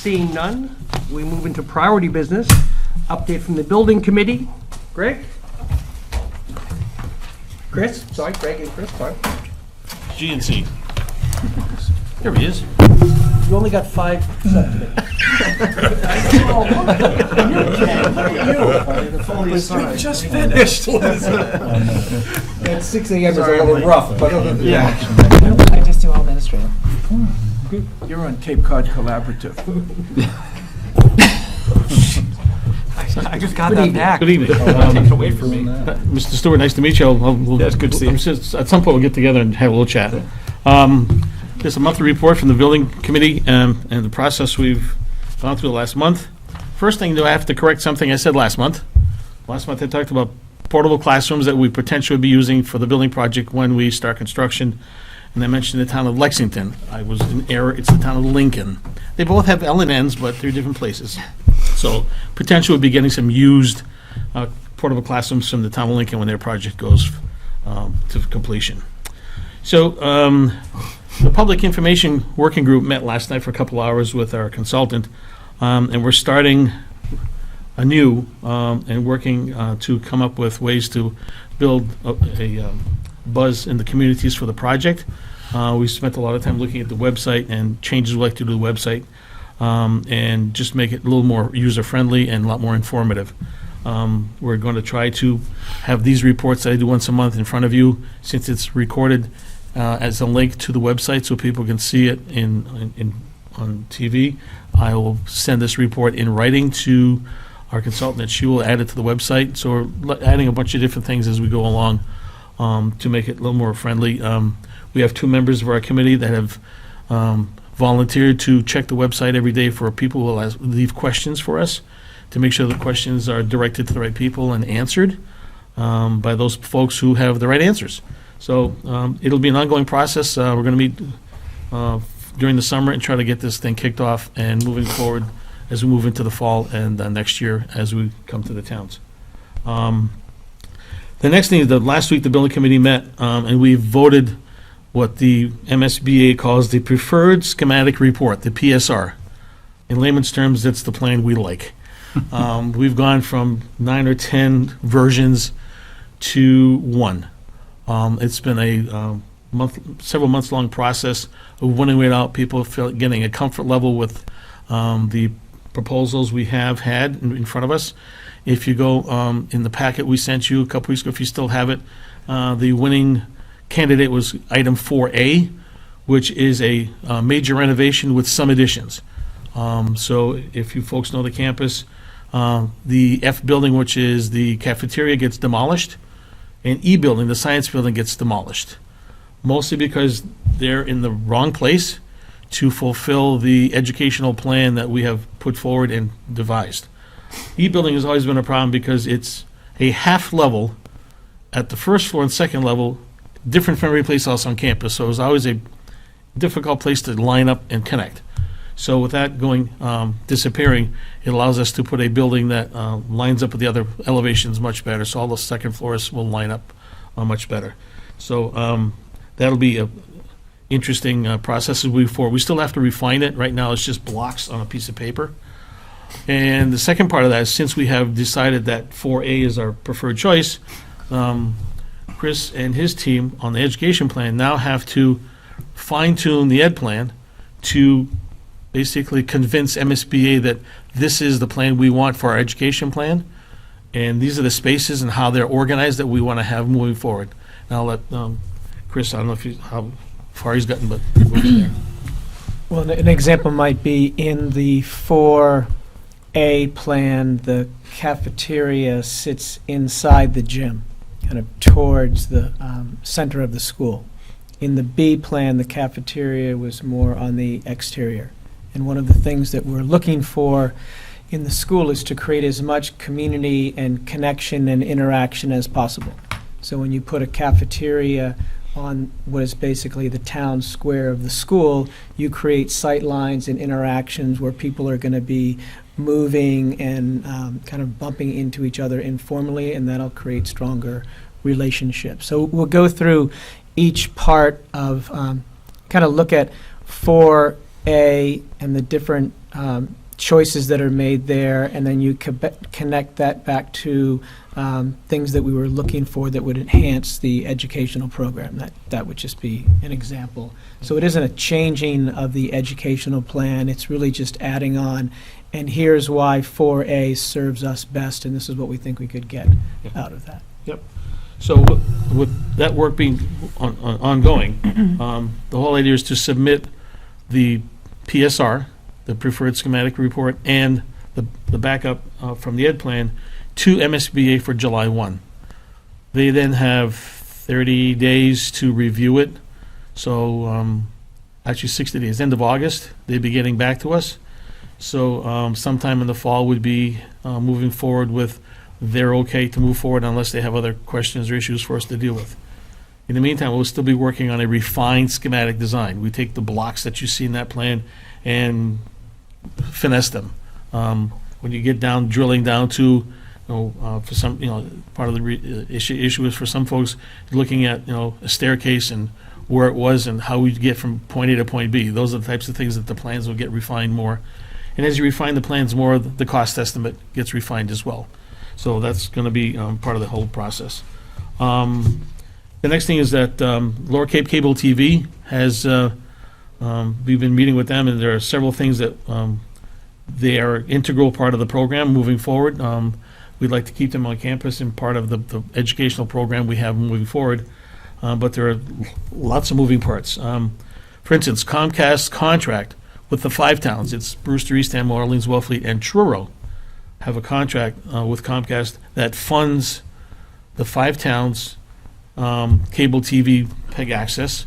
Seeing none, we move into priority business. Update from the building committee. Greg? Chris? Sorry, Greg and Chris, sorry. GNC. Here he is. You only got 5 left today. Just finished. At 6 a.m. is a little rough, but other than that. I just do all administrative. You're on Cape Cod Collaborative. I just got that back. Good evening. Take it away from me. Mr. Stewart, nice to meet you. Yeah, it's good to see you. At some point, we'll get together and have a little chat. There's a monthly report from the building committee and the process we've gone through the last month. First thing, I have to correct something I said last month. Last month, I talked about portable classrooms that we potentially be using for the building project when we start construction. And I mentioned the town of Lexington. I was in error. It's the town of Lincoln. They both have L and N's, but they're different places. So potentially we'll be getting some used portable classrooms from the town of Lincoln when their project goes to completion. So the Public Information Working Group met last night for a couple hours with our consultant, and we're starting anew and working to come up with ways to build a buzz in the communities for the project. We spent a lot of time looking at the website and changes we'd like to do to the website, and just make it a little more user-friendly and a lot more informative. We're going to try to have these reports that I do once a month in front of you, since it's recorded as a link to the website so people can see it on TV. I will send this report in writing to our consultant, and she will add it to the website. So we're adding a bunch of different things as we go along to make it a little more friendly. We have 2 members of our committee that have volunteered to check the website every day for people who will leave questions for us, to make sure the questions are directed to the right people and answered by those folks who have the right answers. So it'll be an ongoing process. We're going to meet during the summer and try to get this thing kicked off and moving forward as we move into the fall and next year as we come to the towns. The next thing is that last week the building committee met and we voted what the MSBA calls the Preferred Schematic Report, the PSR. In layman's terms, that's the plan we like. We've gone from 9 or 10 versions to 1. It's been a several months long process of winning it out, people getting a comfort level with the proposals we have had in front of us. If you go in the packet we sent you a couple weeks ago, if you still have it, the winning candidate was item 4A, which is a major renovation with some additions. So if you folks know the campus, the F building, which is the cafeteria, gets demolished, and E building, the science building, gets demolished, mostly because they're in the wrong place to fulfill the educational plan that we have put forward and devised. E building has always been a problem because it's a half level at the first floor and second level, different from every place else on campus. So it was always a difficult place to line up and connect. So with that going, disappearing, it allows us to put a building that lines up with the other elevations much better. So all the second floors will line up much better. So that'll be a interesting process as we move forward. We still have to refine it. Right now it's just blocks on a piece of paper. And the second part of that is, since we have decided that 4A is our preferred choice, Chris and his team on the education plan now have to fine-tune the ed plan to basically convince MSBA that this is the plan we want for our education plan, and these are the spaces and how they're organized that we want to have moving forward. Now I'll let Chris, I don't know how far he's gotten, but we'll go there. Well, an example might be in the 4A plan, the cafeteria sits inside the gym, kind of towards the center of the school. In the B plan, the cafeteria was more on the exterior. And one of the things that we're looking for in the school is to create as much community and connection and interaction as possible. So when you put a cafeteria on what is basically the town square of the school, you create sight lines and interactions where people are going to be moving and kind of bumping into each other informally, and that'll create stronger relationships. So we'll go through each part of, kind of look at 4 4A and the different choices that are made there, and then you connect that back to things that we were looking for that would enhance the educational program. That would just be an example. So it isn't a changing of the educational plan, it's really just adding on, and here's why 4A serves us best, and this is what we think we could get out of that. So with that work being ongoing, the whole idea is to submit the PSR, the preferred schematic report, and the backup from the ed plan to MSBA for July 1. They then have 30 days to review it. So actually 60 days, end of August, they'd be getting back to us. So sometime in the fall would be moving forward with they're okay to move forward unless they have other questions or issues for us to deal with. In the meantime, we'll still be working on a refined schematic design. We take the blocks that you see in that plan and finesse them. When you get down, drilling down to, for some, part of the issue is for some folks looking at, a staircase and where it was and how we get from point A to point B. Those are the types of things that the plans will get refined more. And as you refine the plans more, the cost estimate gets refined as well. So that's going to be part of the whole process. The next thing is that Lower Cape Cable TV has, we've been meeting with them, and there are several things that they are integral part of the program moving forward. We'd like to keep them on campus and part of the educational program we have moving forward, but there are lots of moving parts. For instance, Comcast's contract with the 5 towns, it's Brewster, Eastham, Orleans, Wellfleet, and Truro, have a contract with Comcast that funds the 5 towns' cable TV PEG access.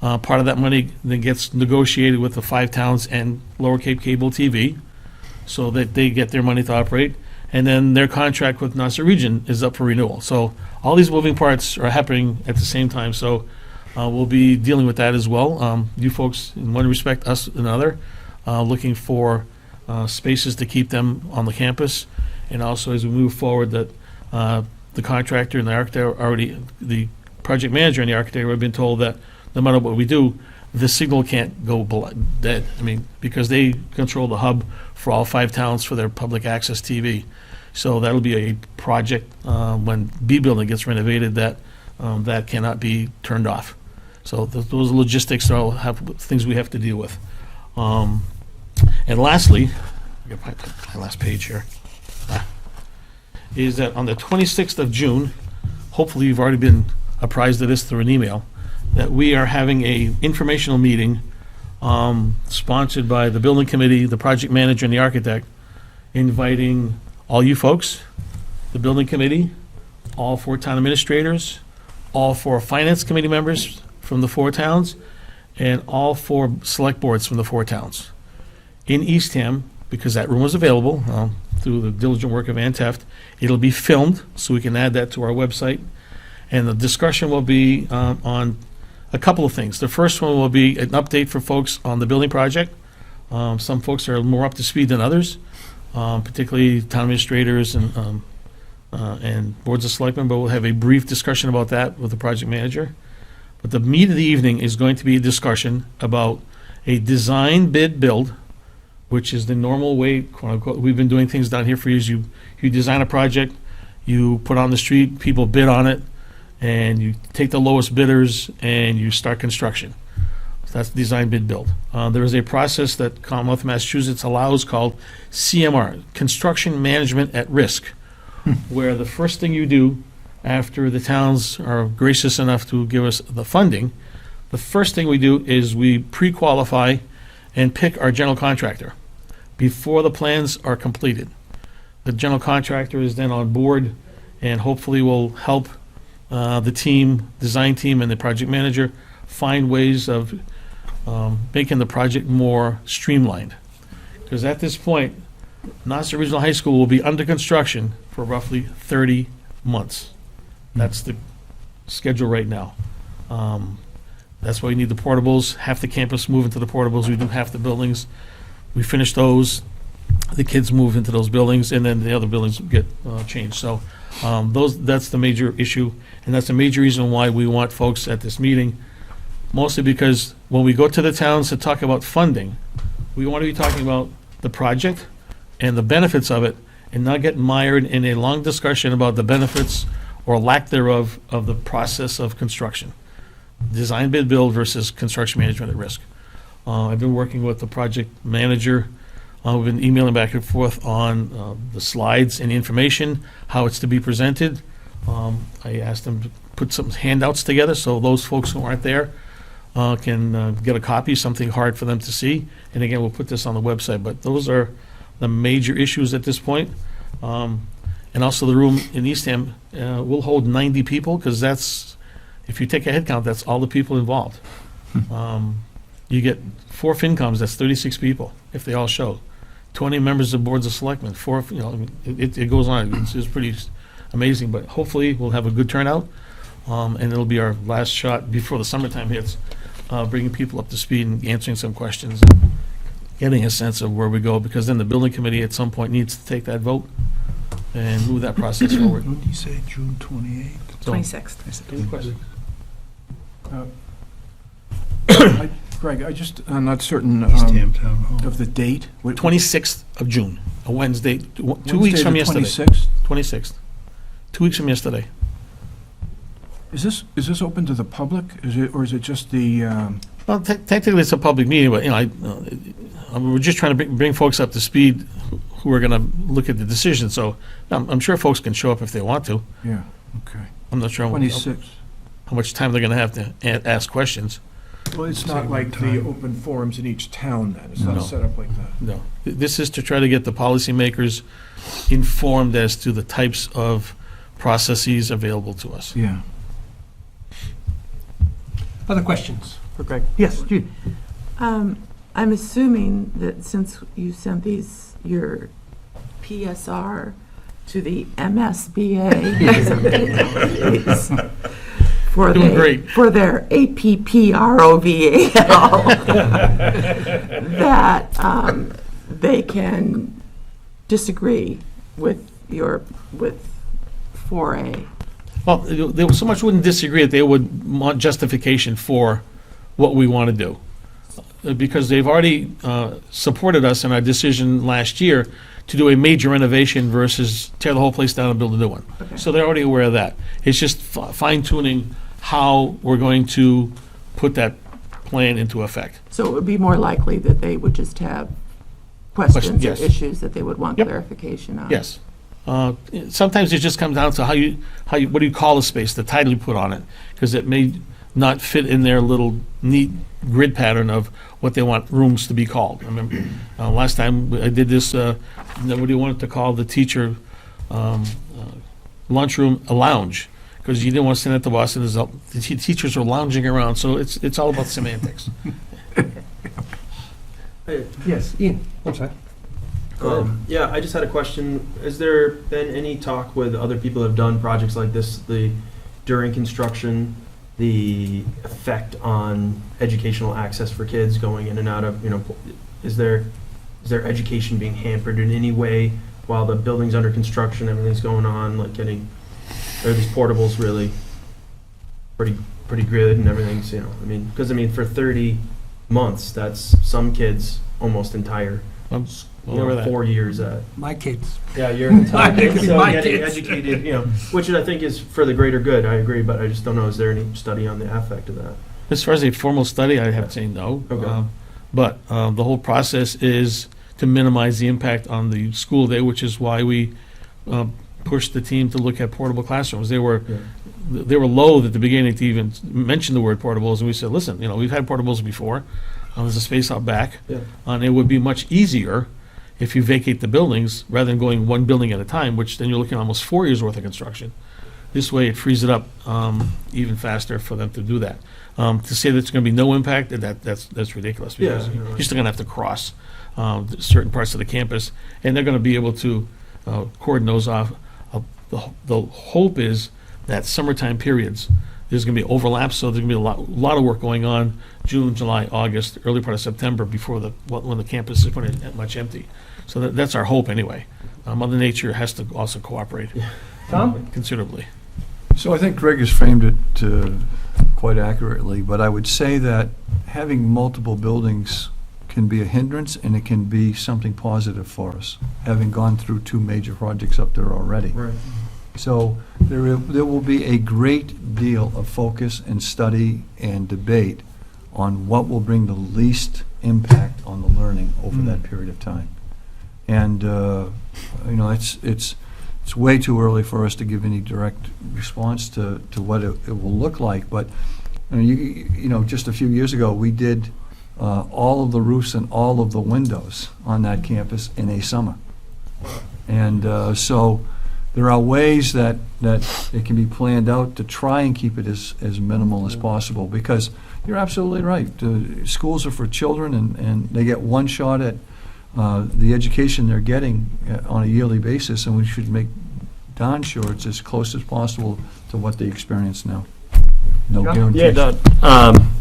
Part of that money then gets negotiated with the 5 towns and Lower Cape Cable TV so that they get their money to operate. And then their contract with Nassau Region is up for renewal. So all these moving parts are happening at the same time. So we'll be dealing with that as well. You folks, in one respect, us in another, looking for spaces to keep them on the campus. And also as we move forward that the contractor and the architect the project manager and the architect have been told that no matter what we do, the signal can't go dead. I mean, because they control the hub for all 5 towns for their public access TV. So that'll be a project when B building gets renovated that cannot be turned off. So those logistics are things we have to deal with. And lastly, I got my last page here, is that on the 26th of June, hopefully you've already been apprised of this through an email, that we are having a informational meeting sponsored by the building committee, the project manager, and the architect, inviting all you folks, the building committee, all 4 town administrators, all 4 finance committee members from the 4 towns, and all 4 select boards from the 4 towns. In Eastham, because that room was available through the diligent work of Ann Teft, it'll be filmed, so we can add that to our website. And the discussion will be on a couple of things. The first one will be an update for folks on the building project. Some folks are more up to speed than others, particularly town administrators and boards of selectmen, but we'll have a brief discussion about that with the project manager. But the meat of the evening is going to be a discussion about a design bid build, which is the normal way, quote unquote, we've been doing things down here for years. You design a project, you put on the street, people bid on it, and you take the lowest bidders and you start construction. So that's design bid build. There is a process that Commonwealth of Massachusetts allows called CMR, Construction Management at Risk, where the first thing you do after the towns are gracious enough to give us the funding, the first thing we do is we pre-qualify and pick our general contractor before the plans are completed. The general contractor is then on board and hopefully will help the team, design team, and the project manager find ways of making the project more streamlined. Because at this point, Nassau Regional High School will be under construction for roughly 30 months. That's the schedule right now. That's why we need the portables. Half the campus move into the portables. We do half the buildings. We finish those. The kids move into those buildings, and then the other buildings get changed. So that's the major issue, and that's the major reason why we want folks at this meeting, mostly because when we go to the towns to talk about funding, We want to be talking about the project and the benefits of it, and not get mired in a long discussion about the benefits or lack thereof of the process of construction. Design, bid, build versus construction management at risk. I've been working with the project manager. We've been emailing back and forth on the slides and information, how it's to be presented. I asked them to put some handouts together so those folks who aren't there can get a copy, something hard for them to see. And again, we'll put this on the website, but those are the major issues at this point. And also the room in Eastham will hold 90 people, because that's, if you take a head count, that's all the people involved. You get 4 FinComs, that's 36 people, if they all show. 20 members of boards of selectmen, 4, it goes on. It's pretty amazing, but hopefully we'll have a good turnout. And it'll be our last shot before the summertime hits, bringing people up to speed and answering some questions, and getting a sense of where we go, because then the building committee at some point needs to take that vote and move that process forward. What did you say, June 28th? So, 26th. any questions? Greg, I just, I'm not certain Eastham Town Hall. of the date. 26th of June, a Wednesday, 2 Wednesday weeks from the yesterday. 26th? 26th. 2 weeks from yesterday. Is this open to the public? Is it, or is it just the, Well, technically, it's a public meeting, but, we're just trying to bring folks up to speed who are going to look at the decision. So I'm sure folks can show up if they want to. yeah, okay. I'm not sure how 26th. much time they're going to have to ask questions. Well, it's Same not like the time. open forums in each town then? It's No. not set up like that? No. This is to try to get the policymakers informed as to the types of processes available to us. Yeah. Other questions for Greg? Yes, Judy? I'm assuming that since you sent your PSR to the MSBA for Doing great. for their APPROVAL, that they can disagree with 4A. Well, they so much wouldn't disagree that they would want justification for what we want to do. Because they've already supported us in our decision last year to do a major renovation versus tear the whole place down and build a new one. Okay. So they're already aware of that. It's just fine tuning how we're going to put that plan into effect. So it would be more likely that they would just have questions or yes. issues that they would want Yep. clarification on. Yes. Sometimes it just comes down to how you, what do you call the space, the title you put on it, because it may not fit in their little neat grid pattern of what they want rooms to be called. I remember last time I did this, nobody wanted to call the teacher lunchroom a lounge, because you didn't want to sit at the bus and the teachers are lounging around, so it's all about semantics. Yes, Ian, I'm sorry. Yeah, I just had a question. Has there been any talk with other people that have done projects like this, during construction, the effect on educational access for kids going in and out of, is their education being hampered in any way while the building's under construction, everything's going on, like are these portables really pretty good and everything's, because for 30 months, that's some kids almost entire, I'm well aware of that. 4 years at. My kids. Yeah, you're entire, so My getting kids. educated, which I think is for the greater good, I agree, but I just don't know, is there any study on the effect of that? As far as a formal study, I have to say no. Okay. But the whole process is to minimize the impact on the school day, which is why we pushed the team to look at portable classrooms. They were loath at the beginning to even mention the word portables, and we said, listen, we've had portables before. There's a space out back, Yeah. and it would be much easier if you vacate the buildings rather than going one building at a time, which then you're looking at almost 4 years worth of construction. This way, it frees it up even faster for them to do that. To say that it's going to be no impact, that's ridiculous, because Yeah, you're still going to have to cross certain parts of the campus, and they're going to be able to cordon those off. The hope is that summertime periods, there's going to be overlaps, so there's going to be a lot of work going on June, July, August, early part of September, before when the campus is pretty much empty. So that's our hope anyway. Mother Nature has to also cooperate Tom? considerably. So I think Greg has framed it quite accurately, but I would say that having multiple buildings can be a hindrance and it can be something positive for us, having gone through 2 major projects up there already. Right. So there will be a great deal of focus and study and debate on what will bring the least impact on the learning over that period of time. And, it's way too early for us to give any direct response to what it will look like. But, just a few years ago, we did all of the roofs and all of the windows on that campus in a summer. And so there are ways that it can be planned out to try and keep it as minimal as possible, because you're absolutely right. Schools are for children, and they get one shot at the education they're getting on a yearly basis, and we should make darn sure it's as close as possible to what they experience now. No guarantees.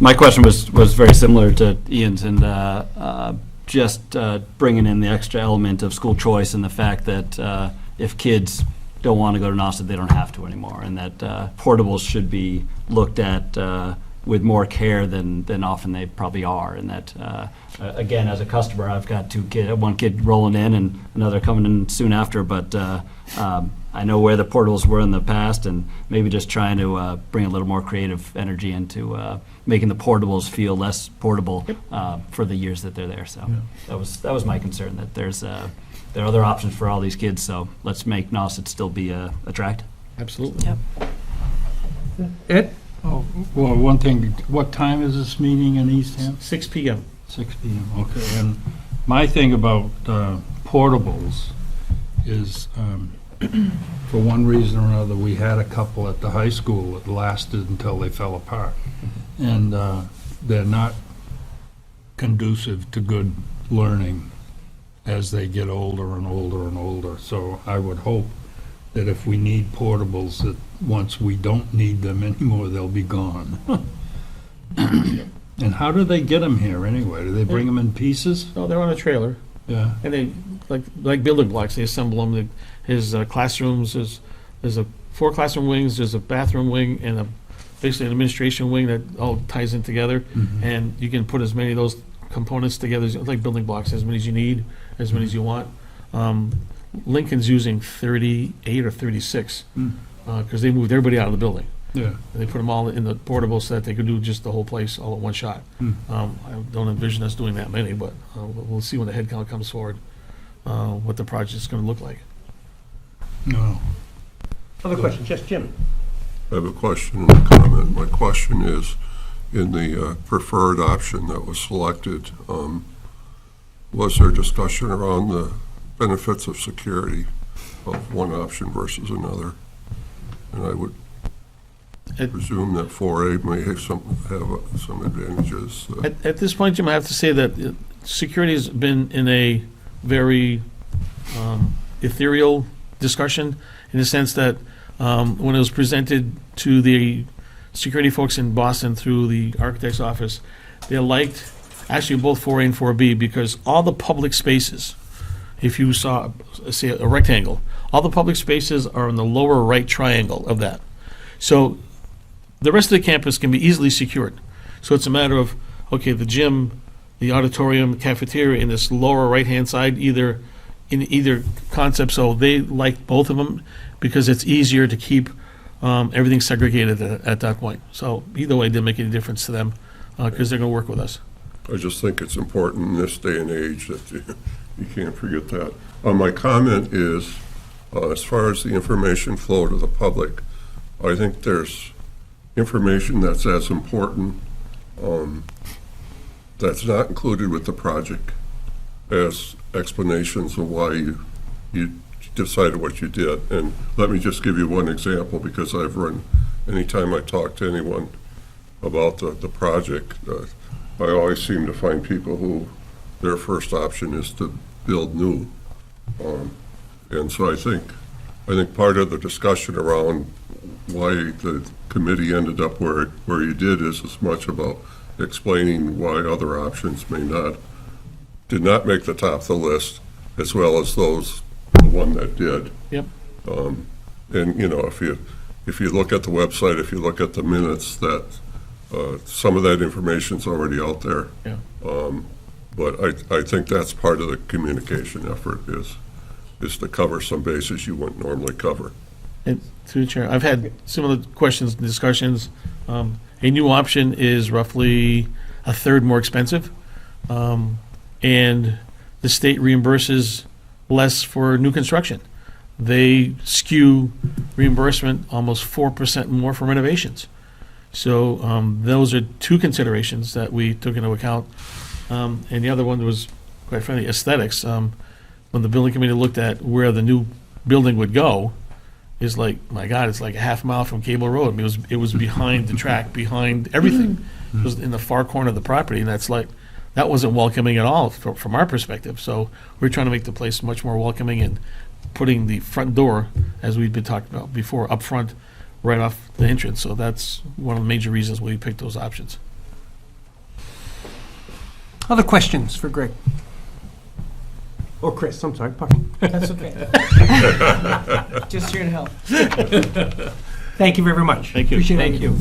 My question was very similar to Ian's, and just bringing in the extra element of school choice and the fact that if kids don't want to go to Nauset, they don't have to anymore, and that portables should be looked at with more care than often they probably are, and that again, as a customer, I've got 2 kids, one kid rolling in and another coming in soon after, but I know where the portables were in the past, and maybe just trying to bring a little more creative energy into making the portables feel less portable for the years that they're there. So that was my concern, that there are other options for all these kids, so let's make Nauset still be attractive. Absolutely. Yep. Ed? Oh, well, one thing, what time is this meeting in Eastham? 6 PM. 6 p.m., okay. And my thing about portables is, for one reason or another, we had a couple at the high school that lasted until they fell apart. And they're not conducive to good learning as they get older and older and older. So I would hope that if we need portables, that once we don't need them anymore, they'll be gone. And how do they get them here anyway? Do they bring them in pieces? No, they're on a trailer, Yeah. and they, like building blocks, they assemble them. His classrooms, there's 4 classroom wings, there's a bathroom wing, and basically an administration wing that all ties in together. Mhm. And you can put as many of those components together, like building blocks, as many as you need, as many as you want. Lincoln's using 38 or 36, because they moved everybody out of the building. Yeah. And they put them all in the portable so that they could do just the whole place all at one shot. I don't envision us doing that many, but we'll see when the headcount comes forward, what the project's gonna look like. No. Other questions? Yes, Jim? I have a question and a comment. My question is, in the preferred option that was selected, was there discussion around the benefits of security of one option versus another? And I would presume that 4A may have some advantages. At this point, Jim, I have to say that security has been in a very ethereal discussion, in the sense that when it was presented to the security folks in Boston through the architect's office, they liked actually both 4A and 4B, because all the public spaces, if you saw, say, a rectangle, all the public spaces are in the lower right triangle of that. So the rest of the campus can be easily secured. So it's a matter of, okay, the gym, the auditorium, cafeteria in this lower right-hand side, in either concept. So they like both of them because it's easier to keep everything segregated at that point. So either way, it didn't make any difference to them, because they're going to work with us. I just think it's important in this day and age that you can't forget that. My comment is, as far as the information flow to the public, I think there's information that's as important that's not included with the project as explanations of why you decided what you did. And let me just give you one example, because I've run, anytime I talk to anyone about the project, I always seem to find people who their first option is to build new. And so I think part of the discussion around why the committee ended up where you did is as much about explaining why other options did not make the top of the list, as well as the one that did. Yep. And if you look at the website, if you look at the minutes, that some of that information's already out there. Yeah. But I think that's part of the communication effort is to cover some bases you wouldn't normally cover. And through the chair, I've had similar questions and discussions. A new option is roughly a third more expensive, and the state reimburses less for new construction. They skew reimbursement almost 4% more for renovations. So those are two considerations that we took into account. And the other one was, quite frankly, aesthetics. When the building committee looked at where the new building would go, is like, my God, it's like a half mile from Cable Road. I mean, it was behind the track, behind everything. It was in the far corner of the property, and that wasn't welcoming at all from our perspective. So we're trying to make the place much more welcoming and putting the front door, as we've been talking about before, up front, right off the entrance. So that's one of the major reasons we picked those options. Other questions for Greg? Or Chris, I'm sorry, Puck. That's okay. Just here to help. Thank you very much. Thank you. Appreciate it. Thank you.